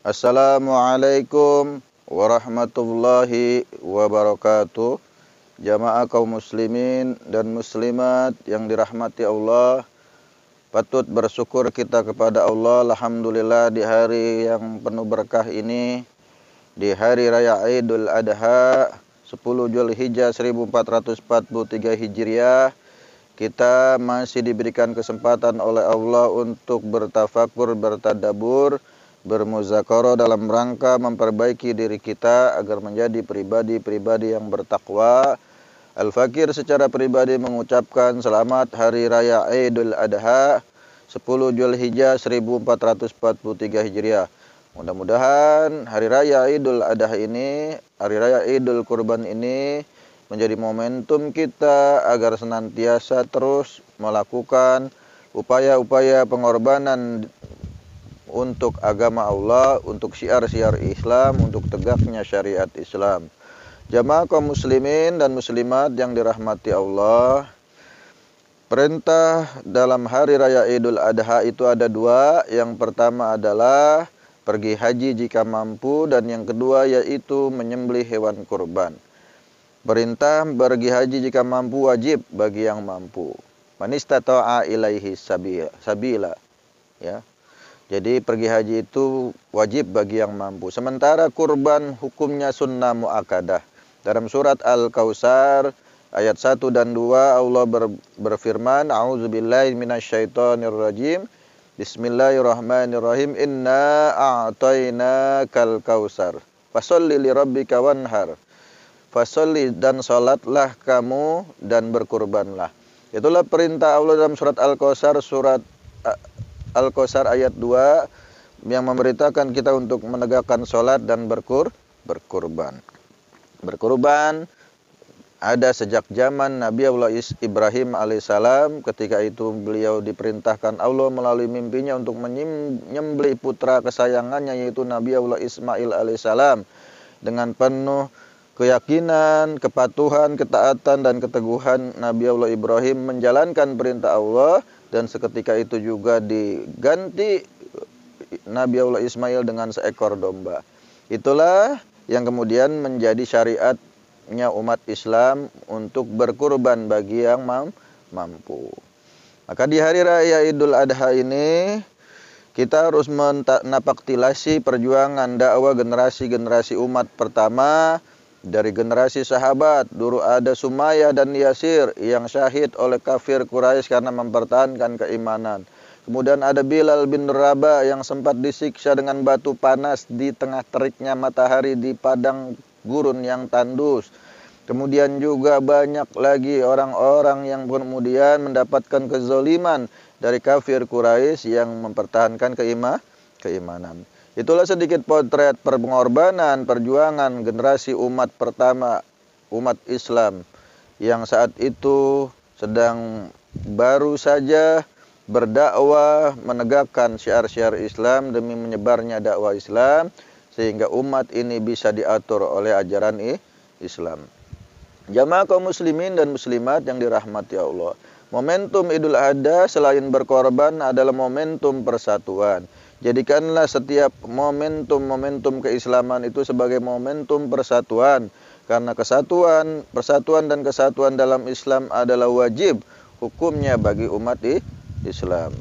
Assalamualaikum warahmatullahi wabarakatuh. Jamaah kaum muslimin dan muslimat yang dirahmati Allah, patut bersyukur kita kepada Allah. Alhamdulillah, di hari yang penuh berkah ini, di hari raya Idul Adha 10 Zulhijjah 1443 Hijriah, kita masih diberikan kesempatan oleh Allah untuk bertafakur, bertadabur, bermuzakarah dalam rangka memperbaiki diri kita agar menjadi pribadi-pribadi yang bertakwa. Al-Fakir secara pribadi mengucapkan selamat Hari Raya Idul Adha 10 Zulhijjah 1443 Hijriah. Mudah-mudahan Hari Raya Idul Adha ini, Hari Raya Idul Kurban ini menjadi momentum kita agar senantiasa terus melakukan upaya-upaya pengorbanan untuk agama Allah, untuk syiar-syiar Islam, untuk tegaknya syariat Islam. Jamaah kaum muslimin dan muslimat yang dirahmati Allah, perintah dalam hari raya Idul Adha itu ada dua. Yang pertama adalah pergi haji jika mampu, dan yang kedua yaitu menyembelih hewan kurban. Perintah pergi haji jika mampu wajib bagi yang mampu. Man istata'a ilaihi sabila. Ya. Jadi pergi haji itu wajib bagi yang mampu. Sementara kurban hukumnya sunnah mu'akadah. Dalam surat Al-Kautsar ayat 1 dan 2 Allah berfirman, A'udzubillahi minasyaitonirrajim. Bismillahirrahmanirrahim. Inna a'tainakal kautsar. Fasholli lirabbika wanhar. Fasholli, dan salatlah kamu dan berkurbanlah. Itulah perintah Allah dalam surat Al-Kautsar, Al-Kautsar ayat 2 yang memberitakan kita untuk menegakkan sholat dan berkurban. Berkurban ada sejak zaman Nabi Allah Ibrahim alaihissalam. Ketika itu beliau diperintahkan Allah melalui mimpinya untuk menyembelih putra kesayangannya, yaitu Nabi Allah Ismail alaihissalam. Dengan penuh keyakinan, kepatuhan, ketaatan, dan keteguhan, Nabi Allah Ibrahim menjalankan perintah Allah. Dan seketika itu juga diganti Nabi Allah Ismail dengan seekor domba. Itulah yang kemudian menjadi syariatnya umat Islam untuk berkurban bagi yang mampu. Maka di hari raya Idul Adha ini kita harus menapaktilasi perjuangan dakwah generasi-generasi umat pertama. Dari generasi sahabat, dulu ada Sumayyah dan Yasir yang syahid oleh kafir Quraisy karena mempertahankan keimanan. Kemudian ada Bilal bin Rabah yang sempat disiksa dengan batu panas di tengah teriknya matahari di padang gurun yang tandus. Kemudian juga banyak lagi orang-orang yang kemudian mendapatkan kezaliman dari kafir Quraisy yang mempertahankan keimanan. Itulah sedikit potret pengorbanan perjuangan generasi umat pertama, umat Islam yang saat itu sedang baru saja berdakwah, menegakkan syiar-syiar Islam demi menyebarnya dakwah Islam, sehingga umat ini bisa diatur oleh ajaran Islam. Jamaah kaum muslimin dan muslimat yang dirahmati Allah, momentum Idul Adha selain berkorban adalah momentum persatuan. Jadikanlah setiap momentum keislaman itu sebagai momentum persatuan. Karena persatuan dan kesatuan dalam Islam adalah wajib hukumnya bagi umat Islam.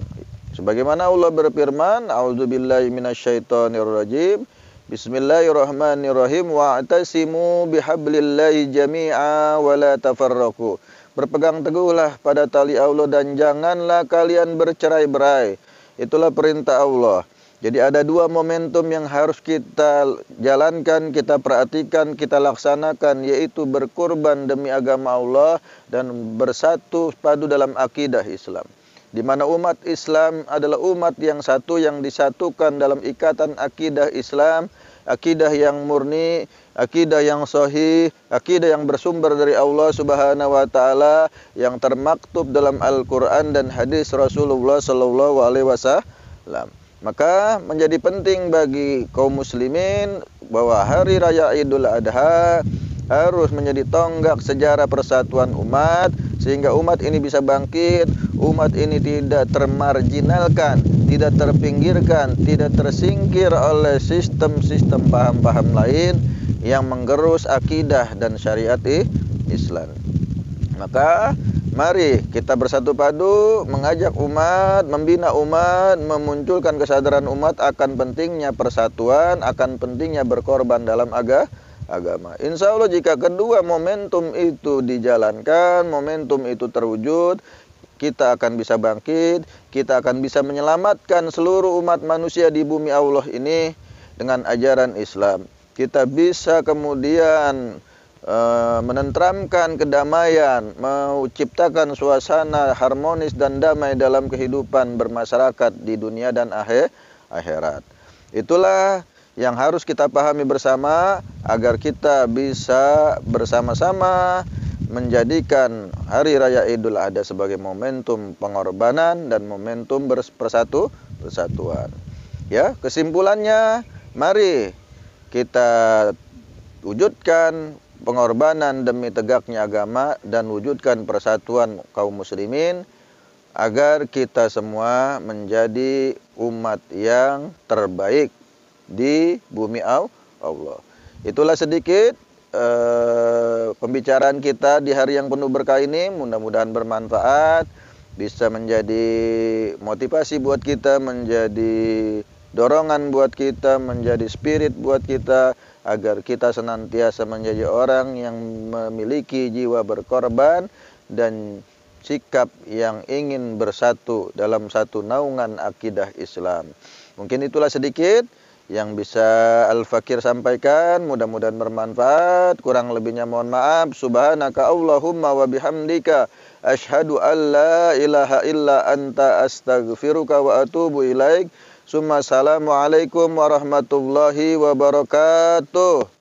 Sebagaimana Allah berfirman, A'udzubillahi minasyaitonirrajim. Bismillahirrahmanirrahim. Wa'tasimu bihablillahi jami'a wa la tafarraqu. Berpegang teguhlah pada tali Allah dan janganlah kalian bercerai-berai. Itulah perintah Allah. Jadi ada dua momentum yang harus kita jalankan, kita perhatikan, kita laksanakan, yaitu berkurban demi agama Allah dan bersatu padu dalam akidah Islam. Di mana umat Islam adalah umat yang satu, yang disatukan dalam ikatan akidah Islam, akidah yang murni, akidah yang sahih, akidah yang bersumber dari Allah Subhanahu wa taala, yang termaktub dalam Al-Qur'an dan hadis Rasulullah sallallahu alaihi wasallam. Maka menjadi penting bagi kaum muslimin bahwa hari raya Idul Adha harus menjadi tonggak sejarah persatuan umat, sehingga umat ini bisa bangkit, umat ini tidak termarginalkan, tidak terpinggirkan, tidak tersingkir oleh sistem-sistem paham-paham lain yang menggerus akidah dan syariat Islam. Maka mari kita bersatu padu mengajak umat, membina umat, memunculkan kesadaran umat akan pentingnya persatuan, akan pentingnya berkorban dalam agama. Insya Allah jika kedua momentum itu dijalankan, momentum itu terwujud, kita akan bisa bangkit, kita akan bisa menyelamatkan seluruh umat manusia di bumi Allah ini dengan ajaran Islam. Kita bisa kemudian menenteramkan kedamaian, menciptakan suasana harmonis dan damai dalam kehidupan bermasyarakat di dunia dan akhirat. Itulah yang harus kita pahami bersama agar kita bisa bersama-sama menjadikan Hari Raya Idul Adha sebagai momentum pengorbanan dan momentum persatuan. Ya, kesimpulannya, mari kita wujudkan pengorbanan demi tegaknya agama dan wujudkan persatuan kaum muslimin agar kita semua menjadi umat yang terbaik di bumi Allah. Itulah sedikit pembicaraan kita di hari yang penuh berkah ini. Mudah-mudahan bermanfaat, bisa menjadi motivasi buat kita, menjadi dorongan buat kita, menjadi spirit buat kita, agar kita senantiasa menjadi orang yang memiliki jiwa berkorban dan sikap yang ingin bersatu dalam satu naungan akidah Islam. Mungkin itulah sedikit yang bisa Al-Fakir sampaikan, mudah-mudahan bermanfaat. Kurang lebihnya mohon maaf. Subhanaka Allahumma wa bihamdika asyhadu an la ilaha illa anta astaghfiruka wa atubu ilaik. Assalamualaikum warahmatullahi wabarakatuh.